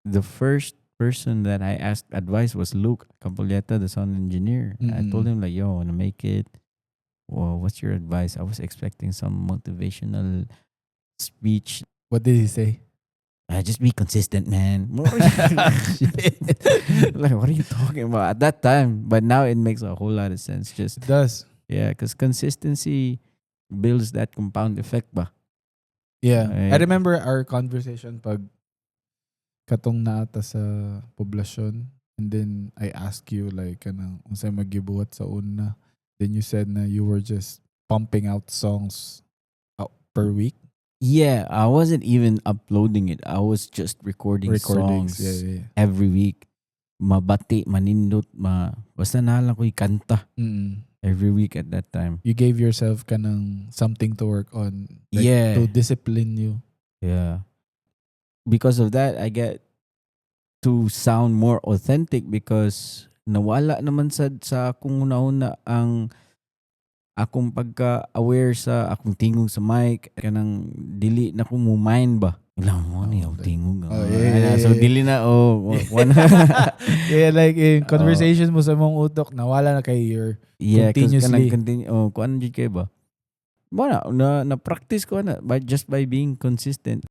the first person that I asked advice was Luke Campoleta, the sound engineer. I told him like, "Yo, I wanna make it. Well, what's your advice?" I was expecting some motivational speech. What did he say? Just be consistent, man. Like, what are you talking about at that time? But now it makes a whole lot of sense. Just It does. yeah, because consistency builds that compound effect, ba? Yeah. I Right? remember our conversation pag katong naata sa poblasyon, and then I asked you like kanang unsay magibuhat sa una. Then you said na you were just pumping out songs out per week. Yeah, I wasn't even uploading it. I was just recording Recordings. songs Yeah. every week. Mabati, manindot, basta nalang ko'y kanta every week at that time. You gave yourself kanang something to work on, like Yeah. to discipline you. Yeah. Because of that, I get to sound more authentic because nawala naman sa akong una-una ang akong pagka-aware sa akong tingog sa mic. Kanang dili na ko mo mind ba? Ilang mo na yung tingog. Yeah. So dili na, one. Yeah, like in conversations mo sa mong utok, nawala na kay your Yeah, continuously. kung ano dyan kayo ba? Na practice ko na by being consistent.